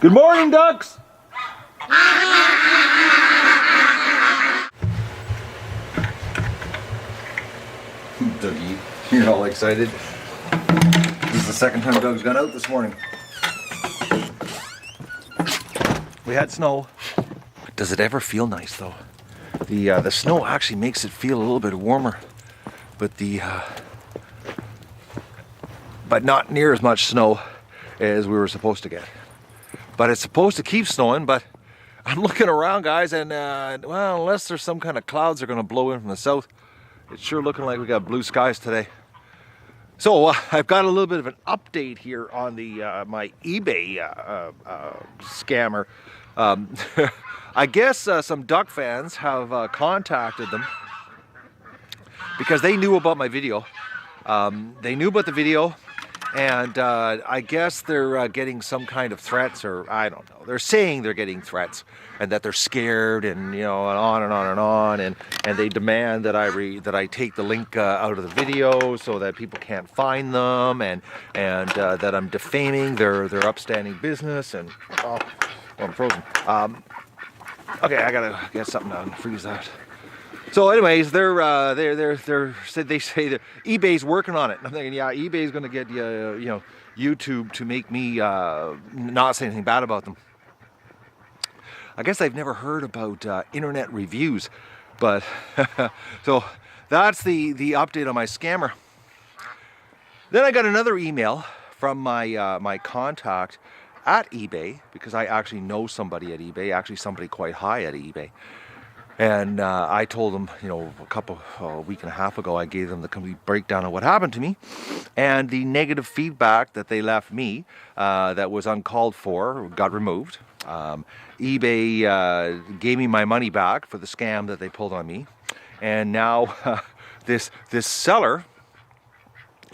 Good morning, ducks! Dougie, you're all excited. This is the second time Doug's gone out this morning. We had snow. Does it ever feel nice though? The snow actually makes it feel a little bit warmer, but but not near as much snow as we were supposed to get. But it's supposed to keep snowing, but I'm looking around, guys, and well, unless there's some kind of clouds that are going to blow in from the south, it's sure looking like we got blue skies today. So I've got a little bit of an update here on the my eBay scammer. I guess some duck fans have contacted them because they knew about my video. They knew about the video, and I guess they're getting some kind of threats, or I don't know. They're saying they're getting threats and that they're scared, and you know, and on and on and on, and they demand that I take the link out of the video so that people can't find them, and that I'm defaming their upstanding business, and oh, I'm frozen. Okay, I gotta get something to freeze that. So, anyways, they say that eBay's working on it. And I'm thinking, yeah, eBay's gonna get YouTube to make me not say anything bad about them. I guess I've never heard about internet reviews, but so that's the update on my scammer. Then I got another email from my my contact at eBay, because I actually know somebody at eBay, actually somebody quite high at eBay. And I told them, you know, a week and a half ago, I gave them the complete breakdown of what happened to me and the negative feedback that they left me that was uncalled for, got removed. eBay gave me my money back for the scam that they pulled on me. And now this seller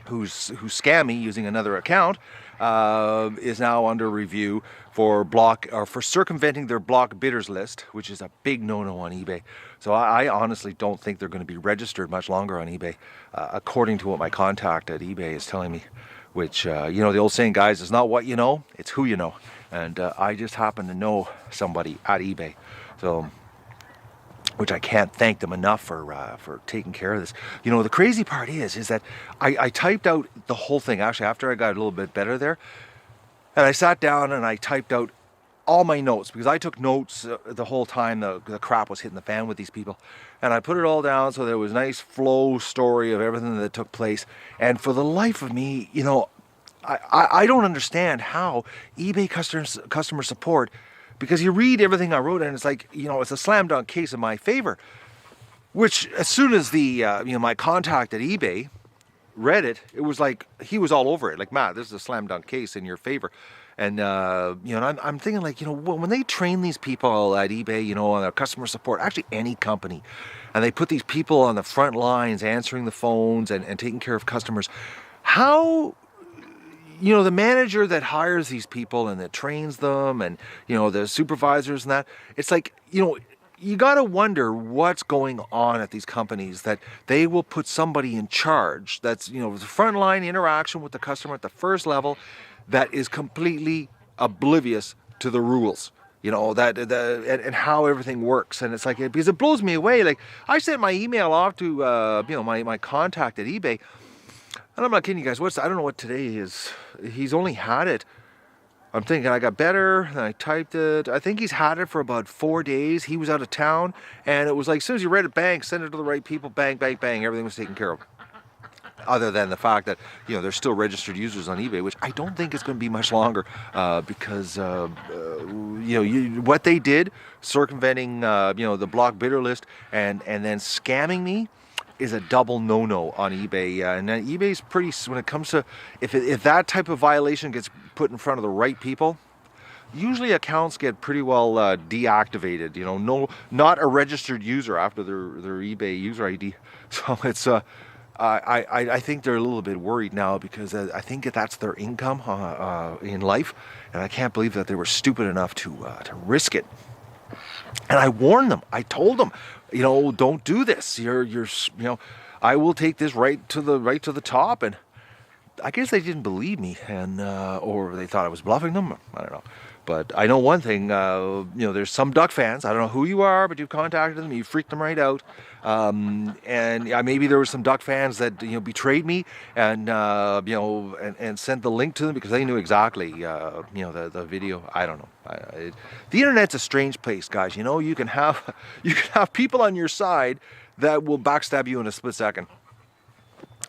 who scammed me using another account is now under review for circumventing their block bidders list, which is a big no-no on eBay. So I honestly don't think they're going to be registered much longer on eBay, according to what my contact at eBay is telling me. Which you know, the old saying, guys, it's not what you know, it's who you know. And I just happen to know somebody at eBay, so which I can't thank them enough for taking care of this. You know, the crazy part is that I typed out the whole thing, actually, after I got a little bit better there. And I sat down and I typed out all my notes, because I took notes the whole time the crap was hitting the fan with these people. And I put it all down so there was a nice flow story of everything that took place. And for the life of me, you know, I don't understand how eBay customer support, because you read everything I wrote and it's like, you know, it's a slam dunk case in my favor. Which, as soon as my contact at eBay read it, it was like he was all over it. Like, Matt, this is a slam dunk case in your favor. And you know, I'm thinking, like, you know, when they train these people at eBay, you know, on their customer support, actually any company, and they put these people on the front lines answering the phones and taking care of customers, how, you know, the manager that hires these people and that trains them, and, you know, the supervisors and that, it's like, you know, you got to wonder what's going on at these companies, that they will put somebody in charge that's, you know, the frontline interaction with the customer at the first level, that is completely oblivious to the rules, you know, and how everything works. And it's like, because it blows me away. Like, I sent my email off to you know, my contact at eBay, and I'm not kidding you guys, I don't know what today is. He's only had it, I'm thinking, I got better, and I typed it. I think he's had it for about 4 days. He was out of town, and it was like, as soon as you read it, bang, send it to the right people, bang, bang, bang, everything was taken care of. Other than the fact that, you know, there's still registered users on eBay, which I don't think it's going to be much longer, because, you know, what they did, circumventing, you know, the block bidder list, and then scamming me, is a double no-no on eBay. And then eBay's pretty, when it comes to, if that type of violation gets put in front of the right people, usually accounts get pretty well deactivated. You know, not a registered user after their eBay user ID. So it's I think they're a little bit worried now, because I think that's their income in life, and I can't believe that they were stupid enough to risk it. And I warned them. I told them, you know, don't do this. You're you know, I will take this right to the top. And I guess they didn't believe me, and or they thought I was bluffing them. I don't know. But I know one thing, you know, there's some duck fans, I don't know who you are, but you've contacted them, you freaked them right out. And maybe there were some duck fans that, you know, betrayed me and, you know, and sent the link to them because they knew exactly, you know, the video. I don't know. The internet's a strange place, guys. You know, you can have people on your side that will backstab you in a split second.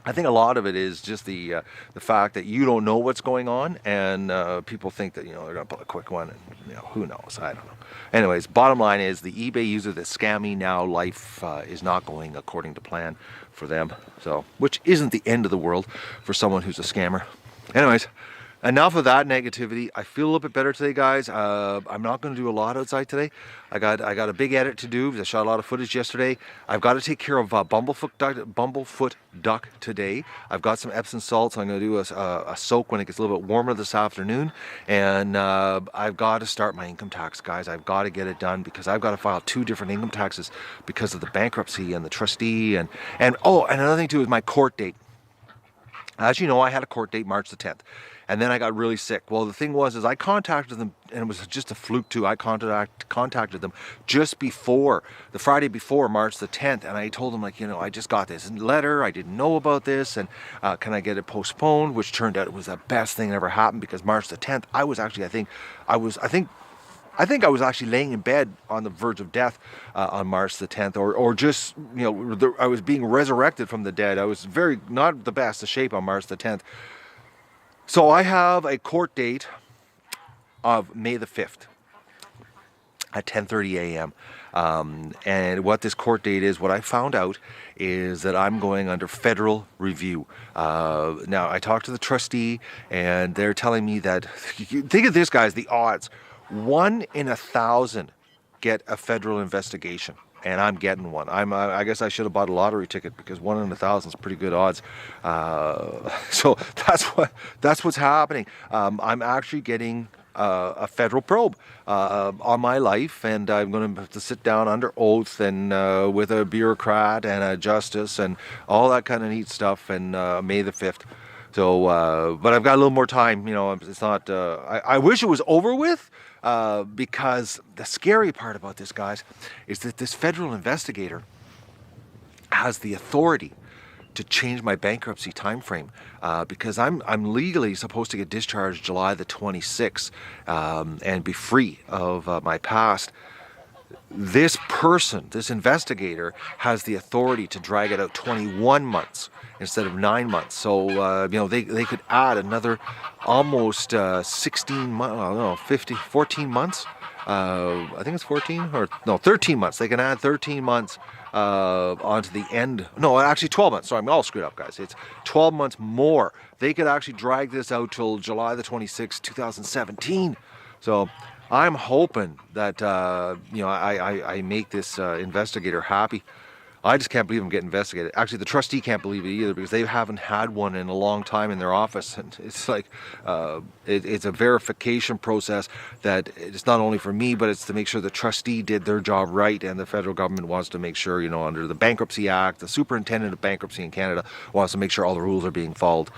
I think a lot of it is just the fact that you don't know what's going on, and people think that, you know, they're gonna pull a quick one, and, you know, who knows? I don't know. Anyways, bottom line is the eBay user that scammed me, now life is not going according to plan for them. So, which isn't the end of the world for someone who's a scammer. Anyways, enough of that negativity. I feel a little bit better today, guys. I'm not going to do a lot outside today. I got a big edit to do because I shot a lot of footage yesterday. I've got to take care of Bumblefoot duck today. I've got some Epsom salts. So I'm going to do a soak when it gets a little bit warmer this afternoon. And I've got to start my income tax, guys. I've got to get it done because I've got to file 2 different income taxes because of the bankruptcy and the trustee. And oh, and another thing too is my court date. As you know, I had a court date March the 10th. And then I got really sick. Well, the thing was, I contacted them, and it was just a fluke too. I contacted them just before, the Friday before March the 10th, and I told them, like, you know, I just got this letter, I didn't know about this, and can I get it postponed? Which turned out it was the best thing that ever happened, because March the 10th, I was actually, I think I was actually laying in bed on the verge of death on March the 10th, or just, you know, I was being resurrected from the dead. I was not the best of shape on March the 10th. So I have a court date of May the 5th at 10:30 a.m. And what this court date is, what I found out is that I'm going under federal review. Now, I talked to the trustee, and they're telling me that, think of this, guys, the odds. 1 in 1,000 get a federal investigation. And I'm getting one. I guess I should have bought a lottery ticket because 1 in 1,000 is pretty good odds. So that's what's happening. I'm actually getting a federal probe on my life, and I'm going to have to sit down under oath and with a bureaucrat and a justice and all that kind of neat stuff. And May the 5th. So, but I've got a little more time. You know, it's not. I wish it was over with. Because the scary part about this, guys, is that this federal investigator has the authority to change my bankruptcy time frame, because I'm legally supposed to get discharged July the 26th and be free of my past. This person, this investigator, has the authority to drag it out 21 months instead of 9 months. So, you know, they could add another almost 16 months, I don't know, 14 months. I think it's 14 or no, 13 months. They can add 13 months onto the end. No, actually 12 months. Sorry, I'm all screwed up, guys. It's 12 months more. They could actually drag this out till July the 26th, 2017. So I'm hoping that, you know, I make this investigator happy. I just can't believe I'm getting investigated. Actually, the trustee can't believe it either because they haven't had one in a long time in their office. And it's like, it's a verification process that it's not only for me, but it's to make sure the trustee did their job right. And the federal government wants to make sure, you know, under the Bankruptcy Act, the superintendent of bankruptcy in Canada wants to make sure all the rules are being followed.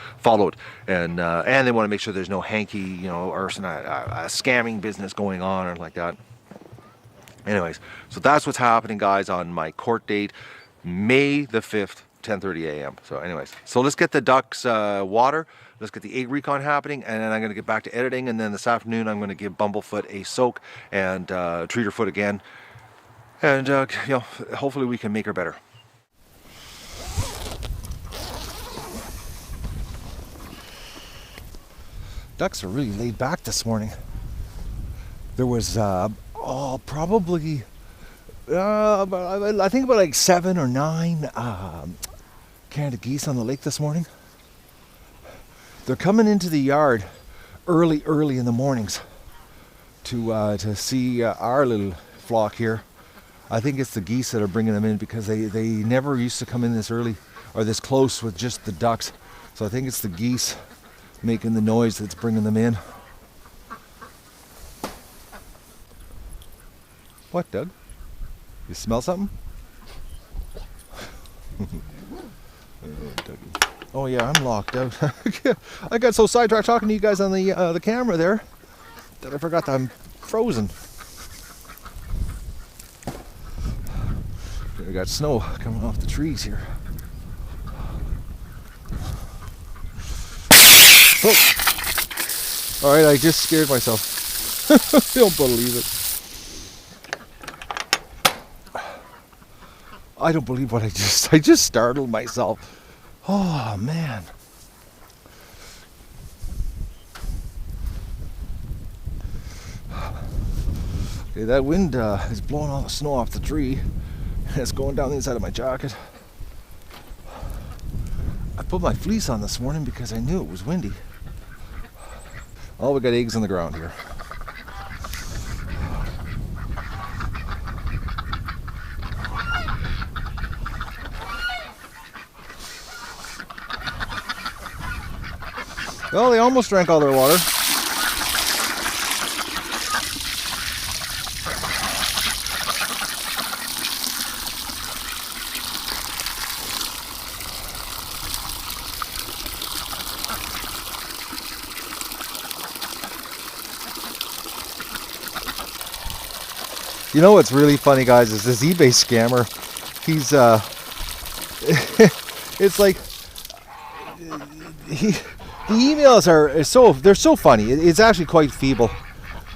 And they want to make sure there's no hanky, you know, or a scamming business going on or like that. Anyways, so that's what's happening, guys, on my court date, May the 5th, 10:30 a.m. So anyways, so let's get the ducks water. Let's get the egg recon happening, and then I'm going to get back to editing. And then this afternoon, I'm going to give Bumblefoot a soak and treat her foot again. And, you know, hopefully we can make her better. Ducks are really laid back this morning. There was probably I think about like 7 or 9 Canada geese on the lake this morning. They're coming into the yard early in the mornings to see our little flock here. I think it's the geese that are bringing them in because they never used to come in this early or this close with just the ducks. So I think it's the geese making the noise that's bringing them in. What, Doug? You smell something? Oh yeah, I'm locked out. I got so sidetracked talking to you guys on the camera there that I forgot that I'm frozen. We got snow coming off the trees here. Oh. Alright, I just scared myself. I don't believe it. I don't believe what I just startled myself. Oh man. Okay, that wind is blowing all the snow off the tree. It's going down the inside of my jacket. I put my fleece on this morning because I knew it was windy. Oh, we got eggs on the ground here. Well, they almost drank all their water. You know what's really funny, guys, is this eBay scammer. He's it's like the emails they're so funny. It's actually quite feeble.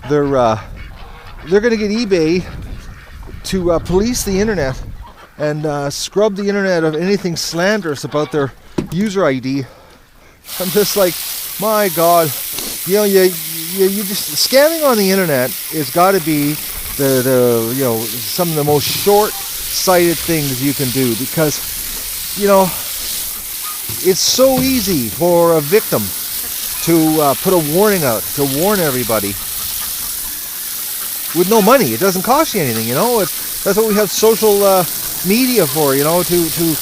They're going to get eBay to police the internet and scrub the internet of anything slanderous about their user ID. I'm just like, my God, you know, you just scamming on the internet has got to be the you know, some of the most short-sighted things you can do, because, you know, it's so easy for a victim to put a warning out to warn everybody with no money. It doesn't cost you anything, you know. That's what we have social media for, you know, to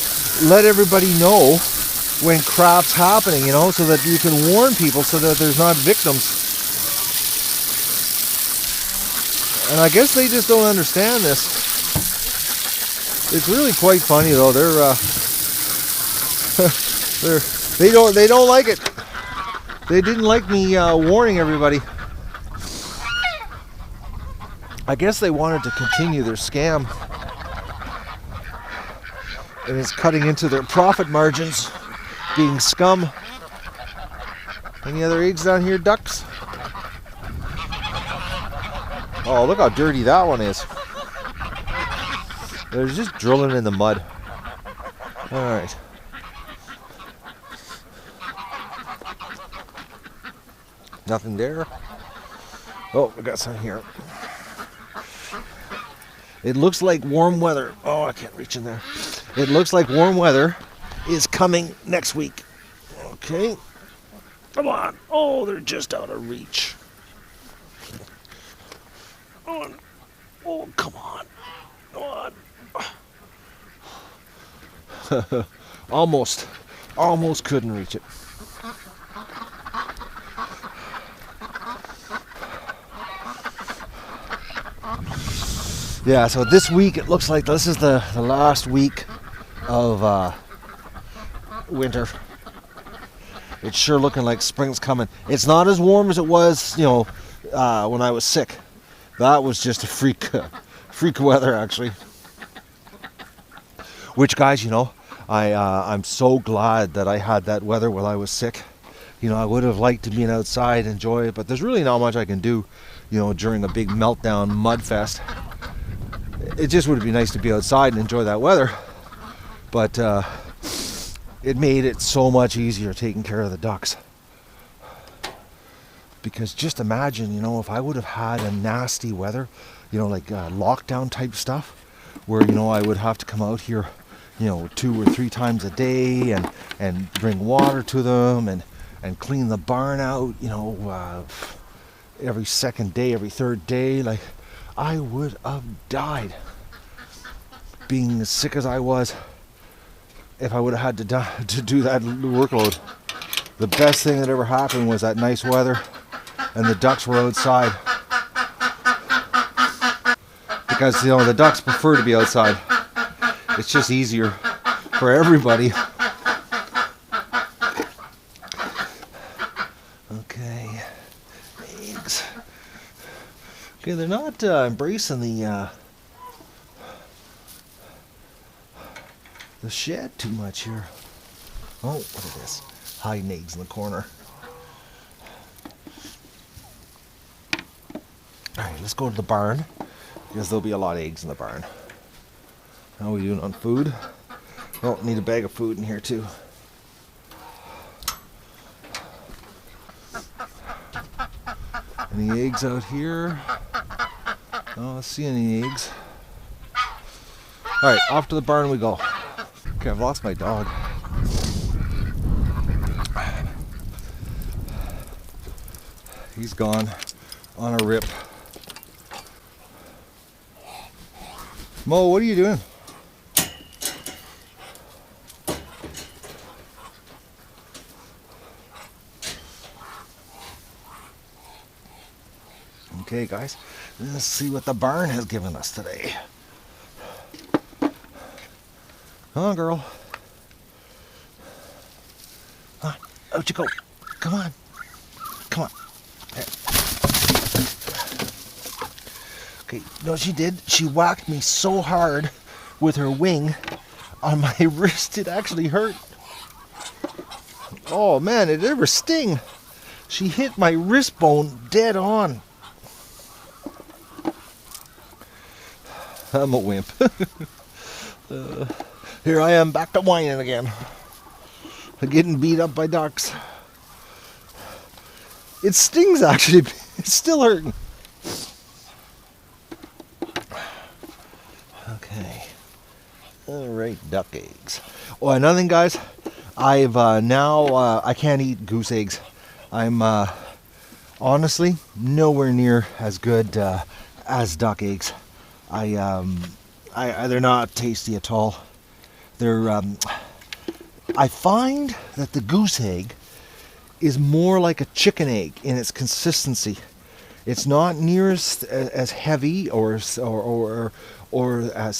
let everybody know when crap's happening, you know, so that you can warn people so that there's not victims. And I guess they just don't understand this. It's really quite funny though. They don't like it. They didn't like me warning everybody. I guess they wanted to continue their scam, and it's cutting into their profit margins, being scum. Any other eggs down here, ducks? Oh, look how dirty that one is. They're just drilling in the mud. All right. Nothing there. Oh, we got some here. It looks like warm weather. Oh, I can't reach in there. It looks like warm weather is coming next week. Okay. Come on. Oh, they're just out of reach. Oh, come on. Come on. Almost couldn't reach it. Yeah, so this week it looks like this is the last week of winter. It's sure looking like spring's coming. It's not as warm as it was, you know, when I was sick. That was just a freak weather, actually. Which, guys, you know, I'm so glad that I had that weather while I was sick. You know, I would have liked to be outside, enjoy it, but there's really not much I can do, you know, during a big meltdown mud fest. It just would be nice to be outside and enjoy that weather, but it made it so much easier taking care of the ducks. Because just imagine, you know, if I would have had a nasty weather, you know, like lockdown type stuff, where, you know, I would have to come out here, you know, 2 or 3 times a day and bring water to them and clean the barn out, you know, every second day, every third day. Like, I would have died being as sick as I was if I would have had to do that workload. The best thing that ever happened was that nice weather and the ducks were outside. Because, you know, the ducks prefer to be outside. It's just easier for everybody. Okay. Eggs. Okay, they're not embracing the shed too much here. Oh, look at this. Hiding eggs in the corner. Alright, let's go to the barn, because there'll be a lot of eggs in the barn. How are we doing on food? Oh, need a bag of food in here too. Any eggs out here? I don't see any eggs. Alright, off to the barn we go. Okay, I've lost my dog. He's gone on a rip. Mo, what are you doing? Okay, guys, let's see what the barn has given us today. Come on, girl. Out you go. Come on. Come on. There. Okay, you know what she did? She whacked me so hard with her wing on my wrist, it actually hurt. Oh man, it ever sting. She hit my wrist bone dead on. I'm a wimp. Here I am back to whining again. Getting beat up by ducks. It stings actually. It's still hurting. Okay. Alright, duck eggs. Oh, another thing, guys. I've now, I can't eat goose eggs. I'm honestly nowhere near as good as duck eggs. They're not tasty at all. They're, I find that the goose egg is more like a chicken egg in its consistency. It's not near as heavy or as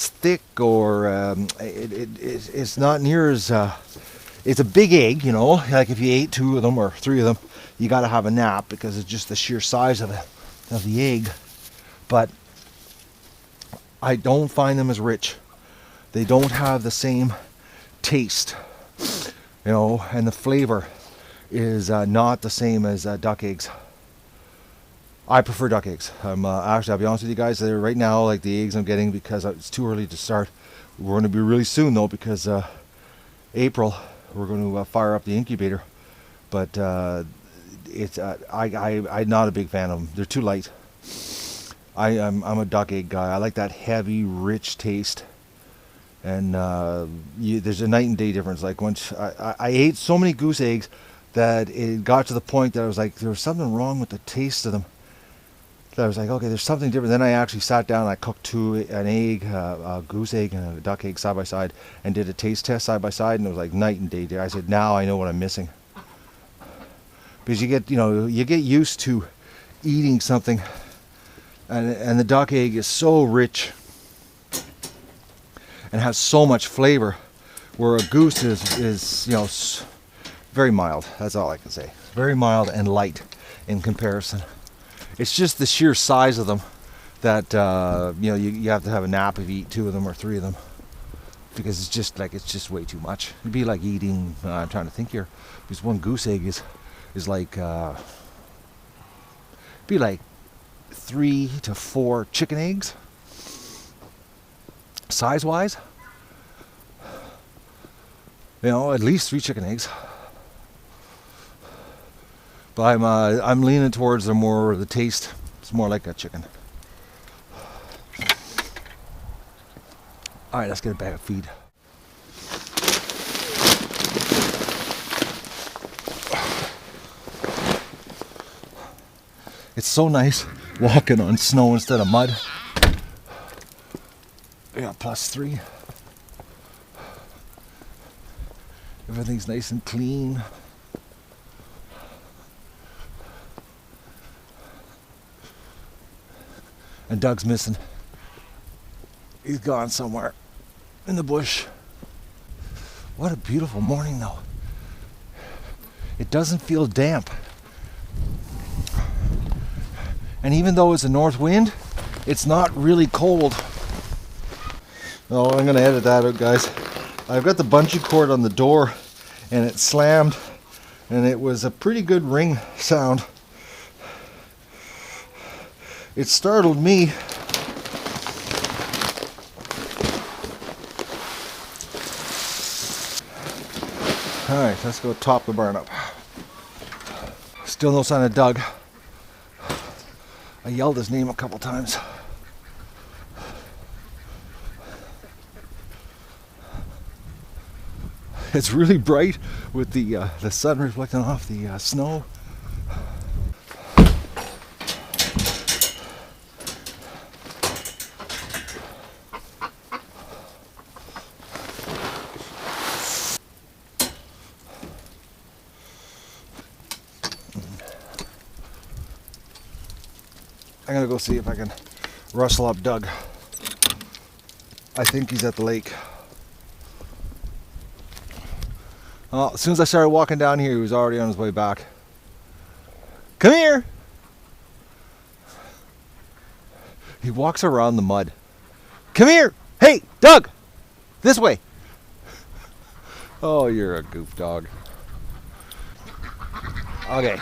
thick, or it's not near as. It's a big egg, you know. Like if you ate 2 of them or 3 of them, you got to have a nap because it's just the sheer size of the egg. But I don't find them as rich. They don't have the same taste, you know, and the flavor is not the same as duck eggs. I prefer duck eggs. Actually, I'll be honest with you guys, they're right now like the eggs I'm getting because it's too early to start. We're going to be really soon though, because April we're going to fire up the incubator. But it's I'm not a big fan of them. They're too light. I'm a duck egg guy. I like that heavy, rich taste. And there's a night and day difference. Like once I ate so many goose eggs that it got to the point that I was like, there was something wrong with the taste of them. That I was like, okay, there's something different. Then I actually sat down and I cooked an egg, a goose egg and a duck egg side by side, and did a taste test side by side, and it was like night and day. I said, now I know what I'm missing. Because you get used to eating something, and the duck egg is so rich and has so much flavor, where a goose is very mild. That's all I can say. Very mild and light in comparison. It's just the sheer size of them that you have to have a nap if you eat 2 of them or 3 of them, because it's just way too much. It'd be like eating. I'm trying to think here, because one goose egg is like be like 3 to 4 chicken eggs. Size-wise, at least 3 chicken eggs. But I'm leaning towards the taste. It's more like a chicken. All right, let's get a bag of feed. It's so nice walking on snow instead of mud. Yeah, +3. Everything's nice and clean. And Doug's missing. He's gone somewhere in the bush. What a beautiful morning though. It doesn't feel damp. And And even though it's a north wind, it's not really cold. Oh, I'm gonna edit that out, guys. I've got the bungee cord on the door and it slammed, and it was a pretty good ring sound. It startled me. Alright, let's go top the barn up. Still no sign of Doug. I yelled his name a couple times. It's really bright with the sun reflecting off the snow. I'm gonna go see if I can rustle up Doug. I think he's at the lake. As soon as I started walking down here, he was already on his way back. Come here! He walks around the mud. Come here! Hey, Doug! This way! Oh, you're a goof dog. Okay,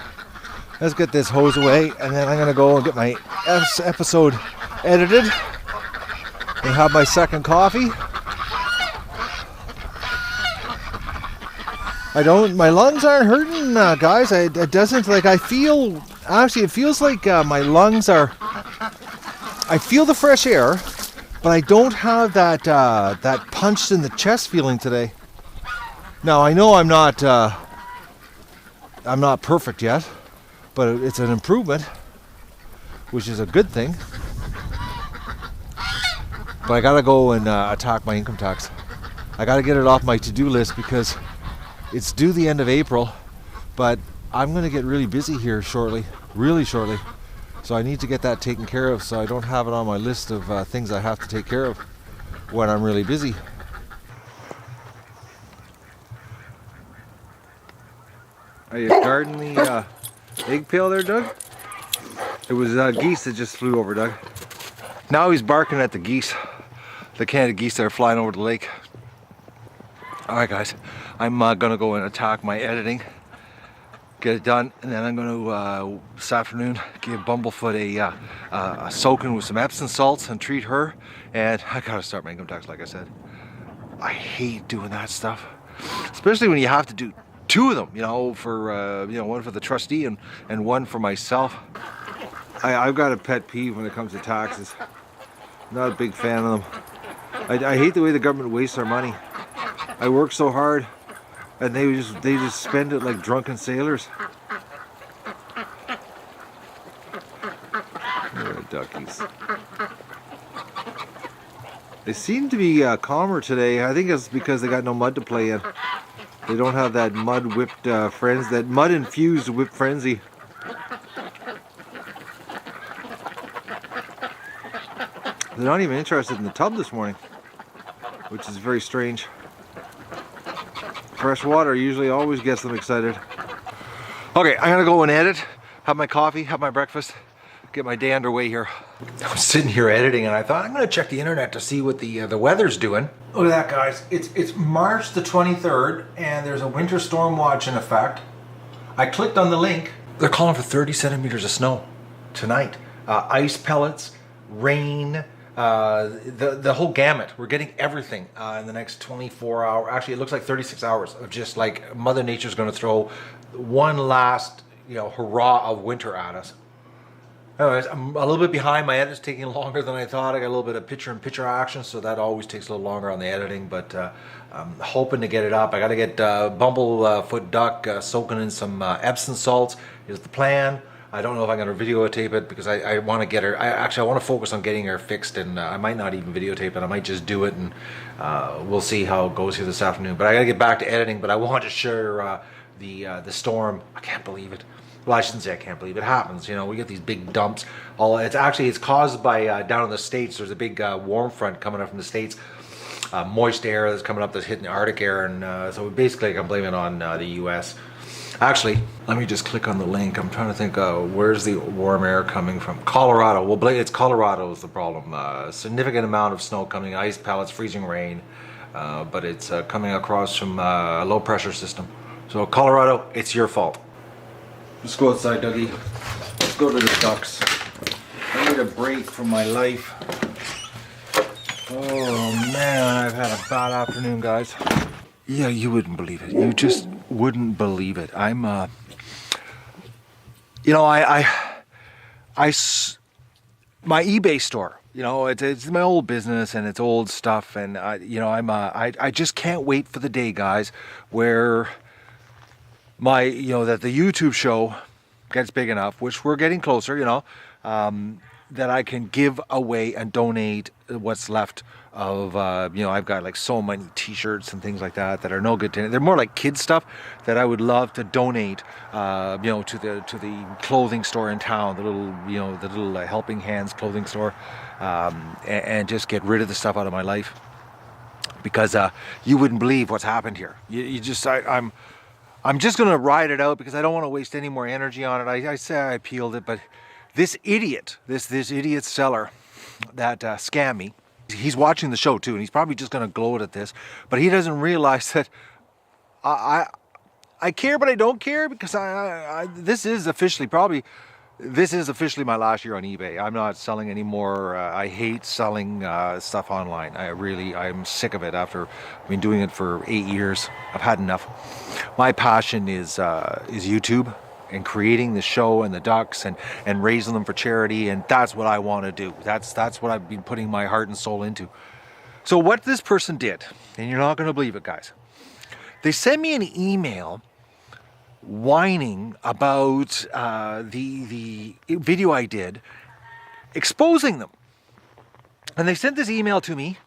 let's get this hose away, and then I'm gonna go and get my episode edited and have my second coffee. My lungs aren't hurting, guys. It doesn't, like, it feels like my lungs are, I feel the fresh air, but I don't have that punched in the chest feeling today. Now, I know I'm not perfect yet, but it's an improvement, which is a good thing. But I gotta go and attack my income tax. I gotta get it off my to-do list because it's due the end of April, but I'm going to get really busy here shortly, really shortly. So I need to get that taken care of so I don't have it on my list of things I have to take care of when I'm really busy. Are you guarding the egg pail there, Doug? It was geese that just flew over, Doug. Now he's barking at the geese, the Canada geese that are flying over the lake. Alright guys, I'm gonna go and attack my editing, get it done, and then I'm gonna this afternoon give Bumblefoot a soaking with some Epsom salts and treat her. And I gotta start my income tax, like I said. I hate doing that stuff, especially when you have to do two of them, you know, for one for the trustee and one for myself. I've got a pet peeve when it comes to taxes. Not a big fan of them. I hate the way the government wastes our money. I work so hard, and they just spend it like drunken sailors. Duckies. They seem to be calmer today. I think it's because they got no mud to play in. They don't have that mud whipped that mud infused whip frenzy. They're not even interested in the tub this morning, which is very strange. Fresh water usually always gets them excited. Okay, I'm gonna go and edit, have my coffee, have my breakfast, get my day underway here. I was sitting here editing and I thought I'm gonna check the internet to see what the weather's doing. Look at that, guys. It's March the 23rd and there's a winter storm watch in effect. I clicked on the link. They're calling for 30 centimeters of snow tonight. Ice pellets, rain, the whole gamut. We're getting everything in the next 24 hours. Actually, it looks like 36 hours of just like Mother Nature's going to throw one last, hurrah of winter at us. Anyways, I'm a little bit behind. My edit's taking longer than I thought. I got a little bit of picture-in-picture action, so that always takes a little longer on the editing, but I'm hoping to get it up. I got to get Bumblefoot duck soaking in some Epsom salts is the plan. I don't know if I'm going to videotape it because I want to get her. I want to focus on getting her fixed, and I might not even videotape it. I might just do it, and we'll see how it goes here this afternoon. But I got to get back to editing. But I want to share the storm. I can't believe it. Well, I shouldn't say I can't believe it. It happens. We get these big dumps. It's caused by down in the States. There's a big warm front coming up from the States. Moist air that's coming up that's hitting the Arctic air, and so basically I'm blaming it on the U.S. Actually, let me just click on the link. I'm trying to think, where's the warm air coming from? Colorado. Well, it's Colorado is the problem. Significant amount of snow coming, ice pellets, freezing rain, but it's coming across from a low pressure system. So Colorado, it's your fault. Let's go outside, Dougie. Let's go to the ducks. I need a break from my life. Oh man, I've had a bad afternoon, guys. Yeah, you wouldn't believe it. You just wouldn't believe it. I'm, you know, my eBay store, you know, it's my old business and it's old stuff. And, you know, I just can't wait for the day, guys, where that the YouTube show gets big enough, which we're getting closer, you know, that I can give away and donate what's left of, you know, I've got like so many t-shirts and things like that that are no good to, they're more like kid stuff that I would love to donate, you know, to the clothing store in town, the little Helping Hands clothing store, and just get rid of the stuff out of my life, because you wouldn't believe what's happened here. I'm just going to ride it out because I don't want to waste any more energy on it. I say I peeled it, but this idiot, this idiot seller that scammed me, he's watching the show too, and he's probably just going to gloat at this, but he doesn't realize that I care, but I don't care, because this is officially my last year on eBay. I'm not selling anymore. I hate selling stuff online. I'm sick of it after I've been doing it for 8 years. I've had enough. My passion is YouTube and creating the show and the ducks and raising them for charity, and that's what I want to do. That's what I've been putting my heart and soul into. So what this person did, and you're not going to believe it, guys, they sent me an email whining about the video I did, exposing them. And they sent this email to me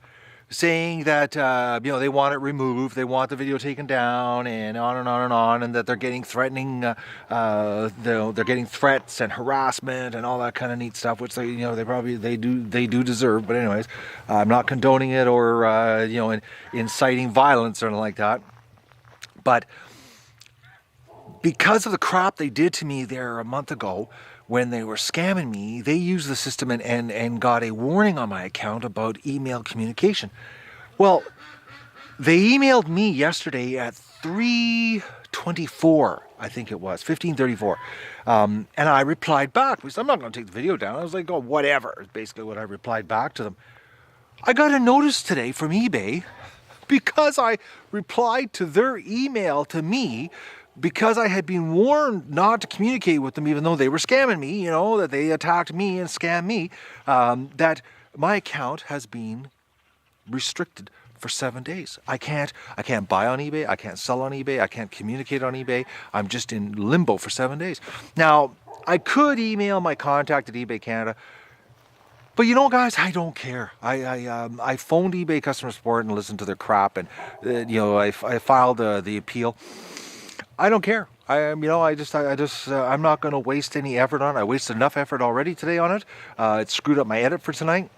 saying that you know, they want it removed, they want the video taken down, and on and on and on, and that they're getting threatening, they're getting threats and harassment and all that kind of neat stuff, which they do deserve. But anyways, I'm not condoning it or you know, inciting violence or anything like that. But because of the crap they did to me there a month ago when they were scamming me, they used the system and got a warning on my account about email communication. Well, they emailed me yesterday at 3:24, I think it was, 15:34. And I replied back because I'm not going to take the video down. I was like, oh, whatever, is basically what I replied back to them. I got a notice today from eBay because I replied to their email to me, because I had been warned not to communicate with them, even though they were scamming me, you know, that they attacked me and scammed me, that my account has been restricted for 7 days. I can't buy on eBay, I can't sell on eBay, I can't communicate on eBay. I'm just in limbo for 7 days. Now, I could email my contact at eBay Canada, but you know, guys, I don't care. I phoned eBay customer support and listened to their crap, and you know, I filed the appeal. I don't care. I'm not going to waste any effort on it. I wasted enough effort already today on it. It screwed up my edit for tonight.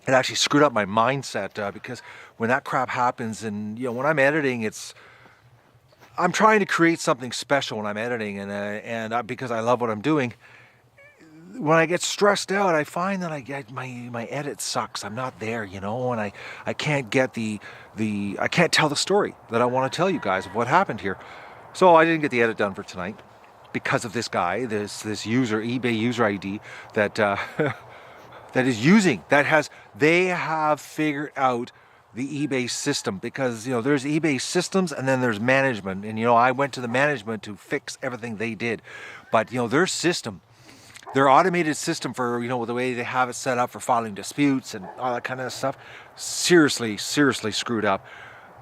It actually screwed up my mindset, because when that crap happens, and you know, when I'm editing, I'm trying to create something special when I'm editing, and because I love what I'm doing. When I get stressed out, I find that I get my edit sucks. I'm not there, you know, and I can't get I can't tell the story that I want to tell you guys of what happened here. So I didn't get the edit done for tonight because of this guy, this user, eBay user ID that they have figured out the eBay system, because you know, there's eBay systems and then there's management, and you know, I went to the management to fix everything they did, but you know, their system, their automated system for, you know, the way they have it set up for filing disputes and all that kind of stuff, seriously screwed up.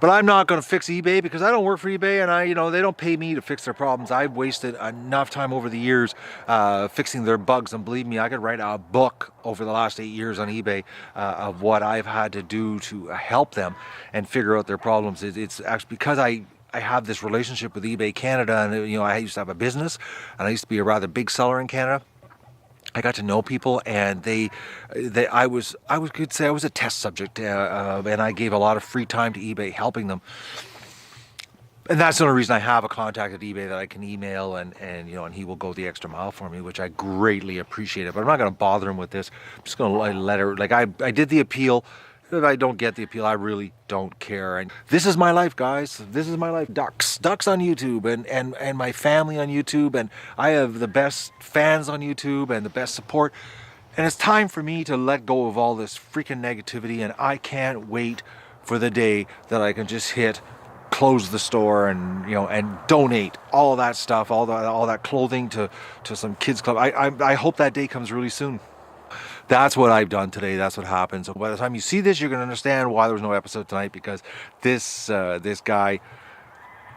But I'm not going to fix eBay because I don't work for eBay, and they don't pay me to fix their problems. I've wasted enough time over the years fixing their bugs, and believe me, I could write a book over the last 8 years on eBay of what I've had to do to help them and figure out their problems. It's actually because I have this relationship with eBay Canada, and you know, I used to have a business, and I used to be a rather big seller in Canada. I got to know people, and I could say I was a test subject, and I gave a lot of free time to eBay helping them. And that's the only reason I have a contact at eBay that I can email, and and he will go the extra mile for me, which I greatly appreciate it. But I'm not going to bother him with this. I'm just going to let her, like I did the appeal. If I don't get the appeal, I really don't care. And this is my life, guys. This is my life. Ducks on YouTube, and my family on YouTube, and I have the best fans on YouTube and the best support. And it's time for me to let go of all this freaking negativity, and I can't wait for the day that I can just close the store and and donate all that stuff, all that clothing to some kids club. I hope that day comes really soon. That's what I've done today. That's what happened. So by the time you see this, you're going to understand why there was no episode tonight, because this guy,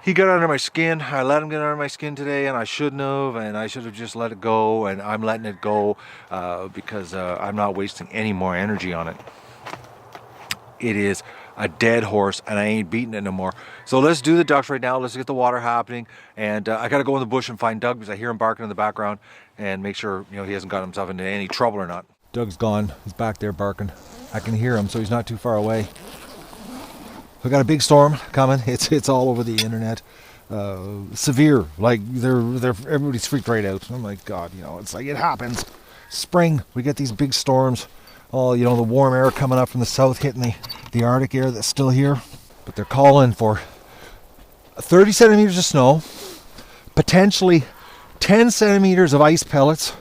he got under my skin. I let him get under my skin today, and I shouldn't have, and I should have just let it go, and I'm letting it go because I'm not wasting any more energy on it. It is a dead horse, and I ain't beating it no more. So let's do the ducks right now. Let's get the water happening, and I got to go in the bush and find Doug, because I hear him barking in the background, and make sure he hasn't got himself into any trouble or not. Doug's gone. He's back there barking. I can hear him, so he's not too far away. We got a big storm coming. It's all over the internet. Severe. Like everybody's freaked right out. Oh my God, it's like it happens. Spring, we get these big storms. Oh, the warm air coming up from the south hitting the Arctic air that's still here. But they're calling for 30 centimeters of snow, potentially 10 centimeters of ice pellets.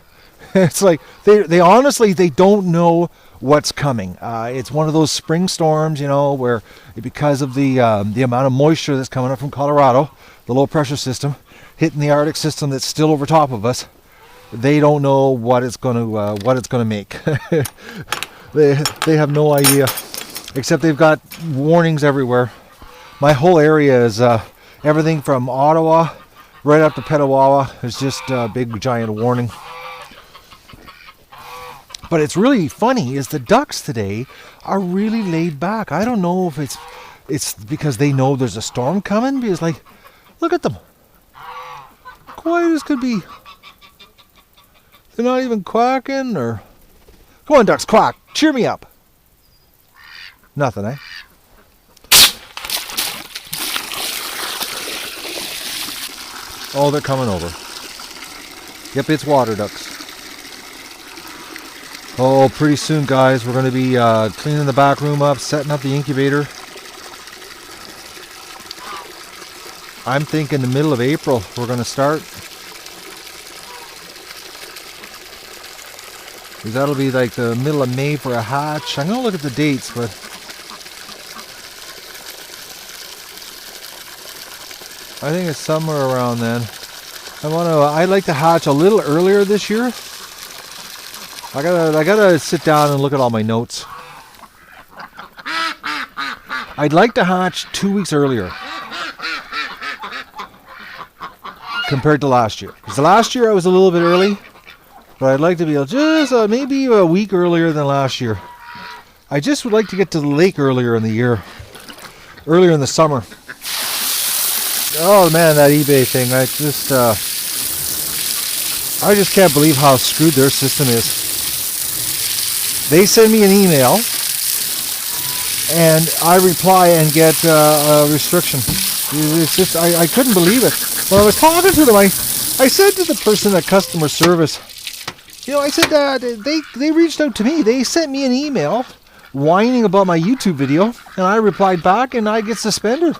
It's like they honestly, they don't know what's coming. It's one of those spring storms, where because of the amount of moisture that's coming up from Colorado, the low pressure system hitting the Arctic system that's still over top of us, they don't know what it's going to make. They have no idea, except they've got warnings everywhere. My whole area is everything from Ottawa right up to Petawawa is just a big giant warning. But it's really funny is the ducks today are really laid back. I don't know if it's because they know there's a storm coming, because look at them, quiet as could be. They're not even quacking or. Come on, ducks, quack. Cheer me up. Nothing, eh? Oh, they're coming over. Yep, it's water ducks. Oh, pretty soon, guys, we're going to be cleaning the back room up, setting up the incubator. I'm thinking the middle of April we're going to start. Because that'll be like the middle of May for a hatch. I'm going to look at the dates, but I think it's somewhere around then. I'd like to hatch a little earlier this year. I gotta sit down and look at all my notes. I'd like to hatch 2 weeks earlier compared to last year. Because last year I was a little bit early, but I'd like to be just maybe a week earlier than last year. I just would like to get to the lake earlier in the year, earlier in the summer. Oh man, that eBay thing! I just can't believe how screwed their system is. They send me an email, and I reply and get a restriction. It's just, I couldn't believe it. When I was talking to them, I said to the person at customer service, I said they reached out to me. They sent me an email whining about my YouTube video, and I replied back, and I get suspended.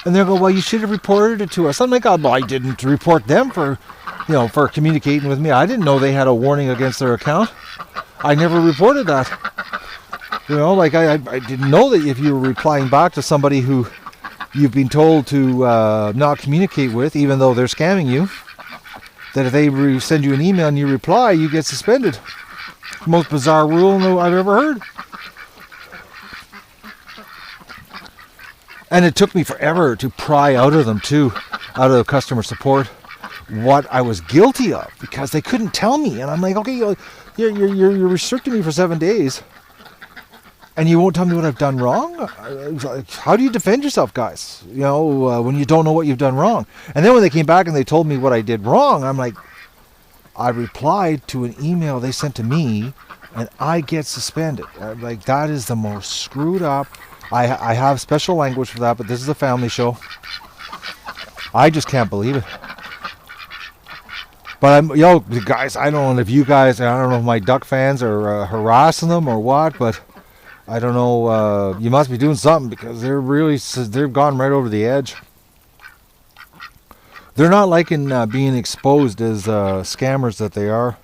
And they go, well, you should have reported it to us. I'm like, oh, well, I didn't report them for communicating with me. I didn't know they had a warning against their account. I never reported that. I didn't know that if you were replying back to somebody who you've been told to not communicate with, even though they're scamming you, that if they send you an email and you reply, you get suspended. The most bizarre rule I've ever heard. And it took me forever to pry out of them too, out of customer support, what I was guilty of, because they couldn't tell me. And I'm like, okay, you're restricting me for 7 days, and you won't tell me what I've done wrong? How do you defend yourself, guys? When you don't know what you've done wrong. And then when they came back and they told me what I did wrong, I'm like, I replied to an email they sent to me, and I get suspended. Like, that is the most screwed up. I have special language for that, but this is a family show. I just can't believe it. But yo, guys, I don't know if you guys, I don't know if my duck fans are harassing them or what, but I don't know. You must be doing something because they've gone right over the edge. They're not liking being exposed as scammers that they are.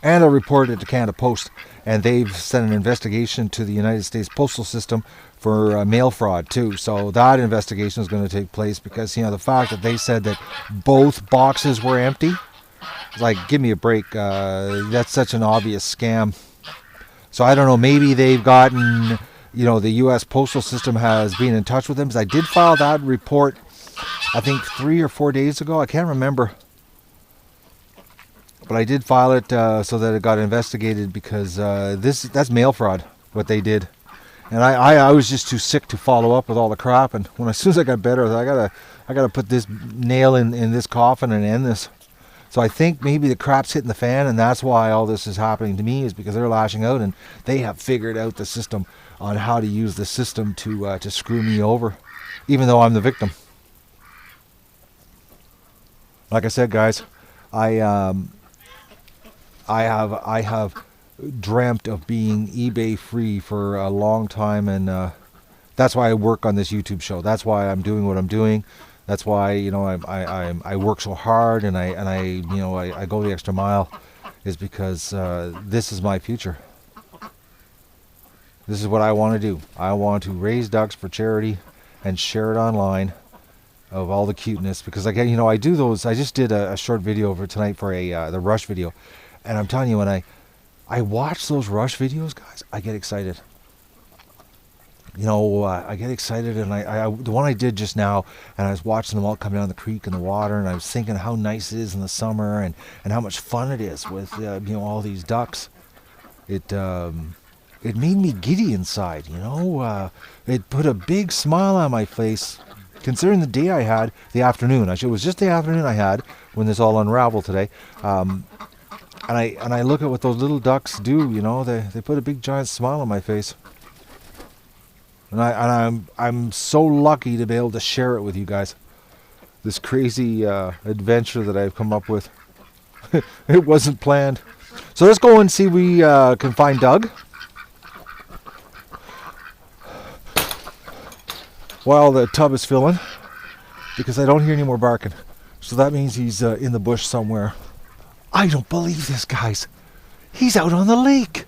And I reported it to Canada Post, and they've sent an investigation to the United States Postal System for mail fraud too. So that investigation is going to take place because, the fact that they said that both boxes were empty, it's like, give me a break. That's such an obvious scam. So I don't know, maybe they've gotten, the U.S. Postal System has been in touch with them. Because I did file that report, I think 3 or 4 days ago. I can't remember. But I did file it so that it got investigated because that's mail fraud, what they did. And I was just too sick to follow up with all the crap. And as soon as I got better, I thought, I gotta put this nail in this coffin and end this. So I think maybe the crap's hitting the fan, and that's why all this is happening to me, is because they're lashing out and they have figured out the system on how to use the system to screw me over, even though I'm the victim. Like I said, guys, I have dreamt of being eBay free for a long time, and that's why I work on this YouTube show. That's why I'm doing what I'm doing. That's why I work so hard, and I go the extra mile, is because this is my future. This is what I want to do. I want to raise ducks for charity and share it online of all the cuteness, because I do those. I just did a short video over tonight for the Rush video, and I'm telling you, when I watch those Rush videos, guys, I get excited. I get excited, and the one I did just now, and I was watching them all come down the creek in the water, and I was thinking how nice it is in the summer, and how much fun it is with all these ducks. It made me giddy inside. It put a big smile on my face, considering the day I had, the afternoon. It was just the afternoon I had when this all unraveled today. And I look at what those little ducks do. They put a big giant smile on my face. And I'm so lucky to be able to share it with you guys. This crazy adventure that I've come up with. It wasn't planned. So let's go and see if we can find Doug. While the tub is filling, because I don't hear any more barking. So that means he's in the bush somewhere. I don't believe this, guys. He's out on the lake.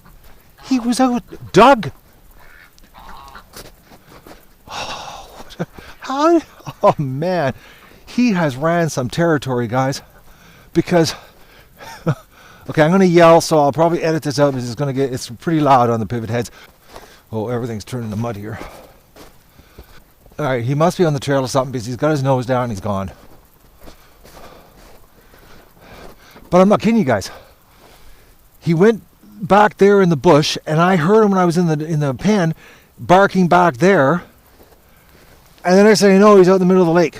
He was out. Doug! Oh man, he has ran some territory, guys. Because, okay, I'm going to yell, so I'll probably edit this out because it's pretty loud on the pivot heads. Oh, everything's turning to mud here. All right, he must be on the trail or something because he's got his nose down and he's gone. But I'm not kidding you guys. He went back there in the bush, and I heard him when I was in the pen barking back there. And then I say, he's out in the middle of the lake.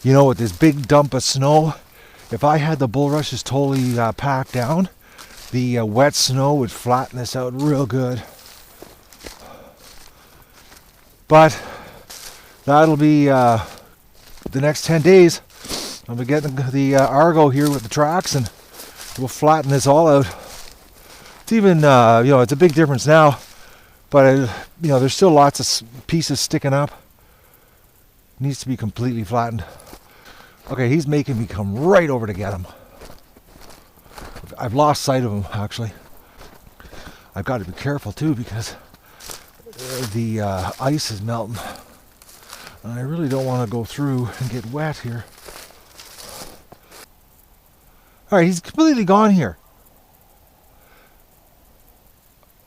With this big dump of snow, if I had the bulrushes totally packed down, the wet snow would flatten this out real good. But that'll be the next 10 days. I'll be getting the Argo here with the tracks, and we'll flatten this all out. It's even, it's a big difference now, but there's still lots of pieces sticking up. Needs to be completely flattened. Okay, he's making me come right over to get him. I've lost sight of him, actually. I've got to be careful too, because the ice is melting, and I really don't want to go through and get wet here. All right, he's completely gone here.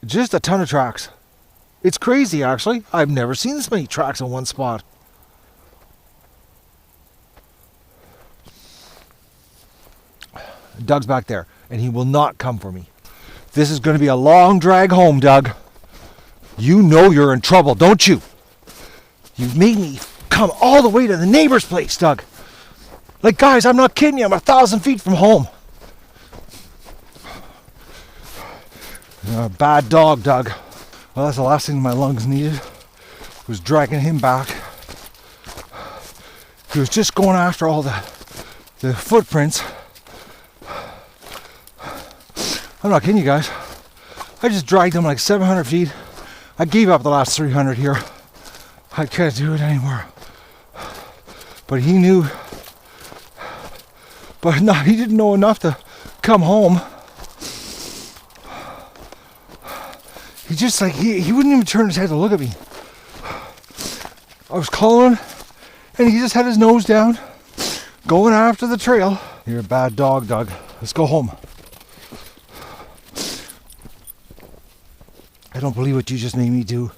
Just a ton of tracks. It's crazy, actually. I've never seen this many tracks in one spot. Doug's back there, and he will not come for me. This is going to be a long drag home, Doug. You know you're in trouble, don't you? You've made me come all the way to the neighbor's place, Doug. Like, guys, I'm not kidding you. I'm 1,000 feet from home. You're a bad dog, Doug. Well, that's the last thing my lungs needed. was dragging him back. He was just going after all the footprints. I'm not kidding you guys. I just dragged him like 700 feet. I gave up the last 300 here. I can't do it anymore. But he knew. But no, he didn't know enough to come home. He just like, he wouldn't even turn his head to look at me. I was calling and he just had his nose down, going after the trail. You're a bad dog, Doug. Let's go home. I don't believe what you just made me do.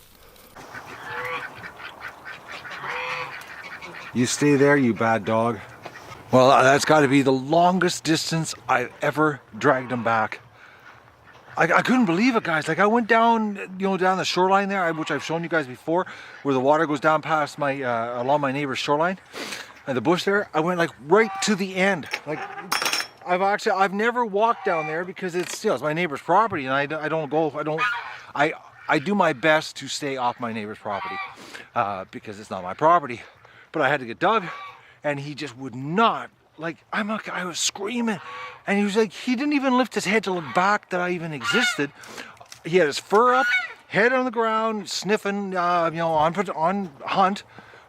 You stay there, you bad dog. Well, that's got to be the longest distance I've ever dragged him back. I couldn't believe it, guys. Like, I went down, down the shoreline there, which I've shown you guys before, where the water goes down past my, along my neighbor's shoreline, and the bush there. I went like right to the end. Like, I've never walked down there because it's my neighbor's property, and I do my best to stay off my neighbor's property because it's not my property. But I had to get Doug, and he just would not. Like, I was screaming, and he was like, he didn't even lift his head to look back that I even existed. He had his fur up, head on the ground, sniffing, on hunt.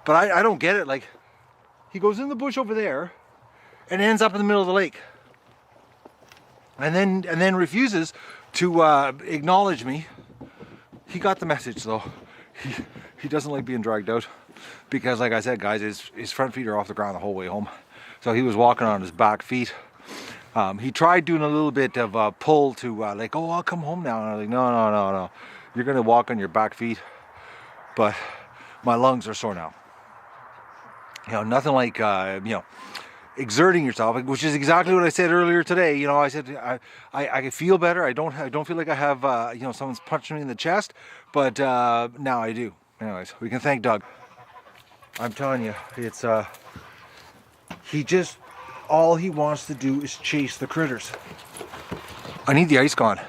But I don't get it. Like, he goes in the bush over there, and ends up in the middle of the lake, and then refuses to acknowledge me. He got the message though. He doesn't like being dragged out because, like I said, guys, his front feet are off the ground the whole way home. So he was walking on his back feet. He tried doing a little bit of pull to like, oh, I'll come home now. And I was like, no. You're gonna walk on your back feet. But my lungs are sore now. Nothing like exerting yourself, which is exactly what I said earlier today. I said I feel better. I don't feel like I have someone's punching me in the chest, but now I do. Anyways, we can thank Doug. I'm telling you, it's all he wants to do is chase the critters. I need the ice gone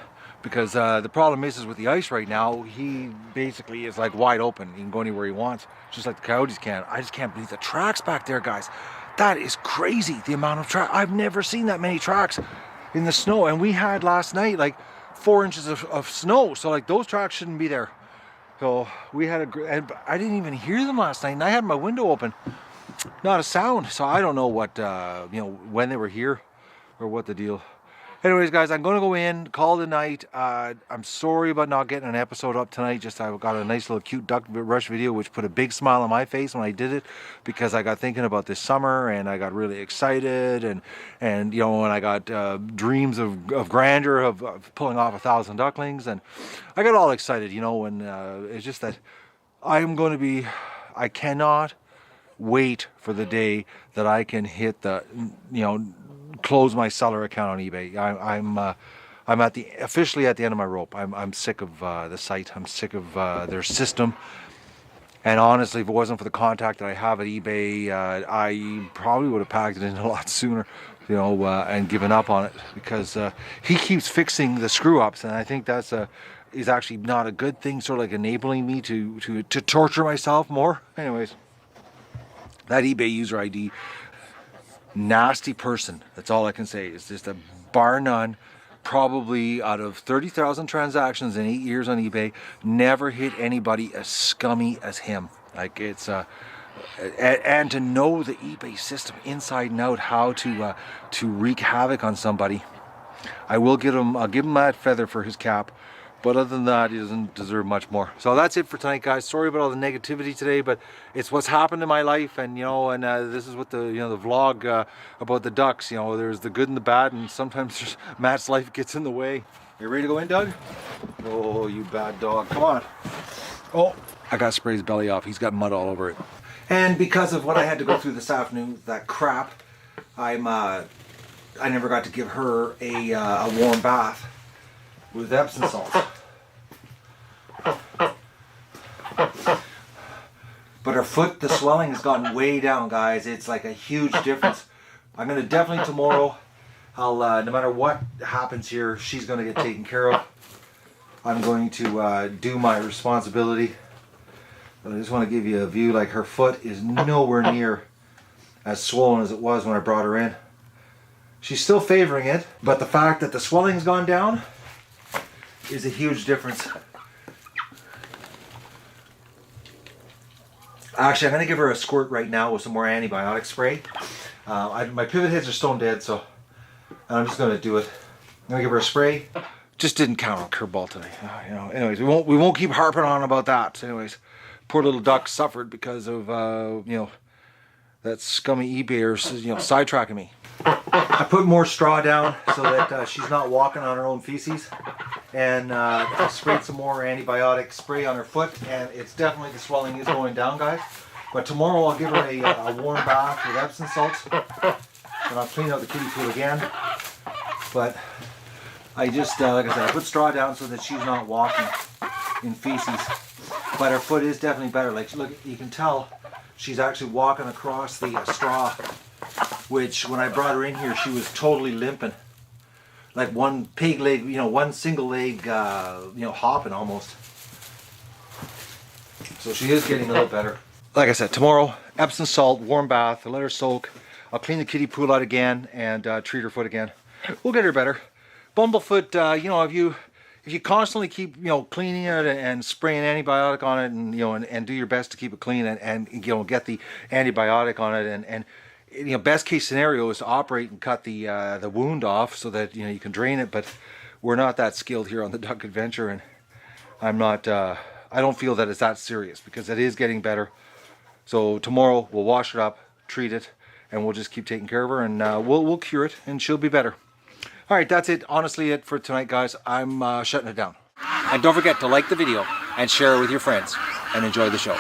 because the problem is with the ice right now, he basically is like wide open. He can go anywhere he wants, just like the coyotes can. I just can't believe the tracks back there, guys. That is crazy, the amount of tracks. I've never seen that many tracks in the snow. And we had last night like 4 inches of snow. So like those tracks shouldn't be there. So we had and I didn't even hear them last night. And I had my window open. Not a sound. So I don't know what, when they were here or what the deal. Anyways, guys, I'm going to go in, call it a night. I'm sorry about not getting an episode up tonight. Just I got a nice little cute duck rush video, which put a big smile on my face when I did it, because I got thinking about this summer and I got really excited and I got dreams of grandeur of pulling off 1,000 ducklings, and I got all excited, and it's just that I cannot wait for the day that I can hit the, close my seller account on eBay. I'm officially at the end of my rope. I'm sick of the site. I'm sick of their system. And honestly, if it wasn't for the contact that I have at eBay, I probably would have packed it in a lot sooner, and given up on it, because he keeps fixing the screw ups, and I think that's is actually not a good thing. Sort of like enabling me to torture myself more. Anyways, that eBay user ID. Nasty person. That's all I can say. It's just a bar none. Probably out of 30,000 transactions in 8 years on eBay, never hit anybody as scummy as him. Like, it's and to know the eBay system inside and out, how to wreak havoc on somebody. I'll give him that feather for his cap. But other than that, he doesn't deserve much more. So that's it for tonight, guys. Sorry about all the negativity today, but it's what's happened in my life, and this is what the the vlog about the ducks. There's the good and the bad, and sometimes Matt's life gets in the way. You ready to go in, Doug? Oh, you bad dog! Come on. Oh, I got to spray his belly off. He's got mud all over it. And because of what I had to go through this afternoon, that crap, I never got to give her a warm bath with Epsom salt. But her foot, the swelling has gotten way down, guys. It's like a huge difference. I'm going to definitely tomorrow, I'll no matter what happens here, she's going to get taken care of. I'm going to do my responsibility But I just want to give you a view. Like, her foot is nowhere near as swollen as it was when I brought her in. She's still favoring it, but the fact that the swelling's gone down is a huge difference. Actually, I'm going to give her a squirt right now with some more antibiotic spray. My pivot heads are stone dead, so I'm just going to do it. I'm going to give her a spray. Just didn't count on curveball today. You know. Anyways, we won't keep harping on about that. Anyways, poor little duck suffered because of you know, that scummy eBayers, you know, sidetracking me. I put more straw down so that she's not walking on her own feces, and I sprayed some more antibiotic spray on her foot, and it's definitely, the swelling is going down, guys. But tomorrow I'll give her a warm bath with Epsom salts, and I'll clean out the kiddie pool again. But I just, like I said, I put straw down so that she's not walking in feces. But her foot is definitely better. Like, look, you can tell she's actually walking across the straw, which when I brought her in here, she was totally limping. Like one pig leg, you know, one single leg, you know, hopping almost. So she is getting a little better. Like I said, tomorrow, Epsom salt, warm bath, let her soak. I'll clean the kiddie pool out again and treat her foot again. We'll get her better. Bumblefoot, you know, if you constantly keep, you know, cleaning it and spraying antibiotic on it, and, you know, and do your best to keep it clean, and you know, get the antibiotic on it, and you know, best case scenario is to operate and cut the wound off so that, you know, you can drain it. But we're not that skilled here on the Duck Adventure, and I'm not. I don't feel that it's that serious because it is getting better. So tomorrow we'll wash it up, treat it, and we'll just keep taking care of her, and we'll cure it, and she'll be better. All right, that's it. Honestly, it for tonight, guys. I'm shutting it down. And don't forget to like the video and share it with your friends, and enjoy the show.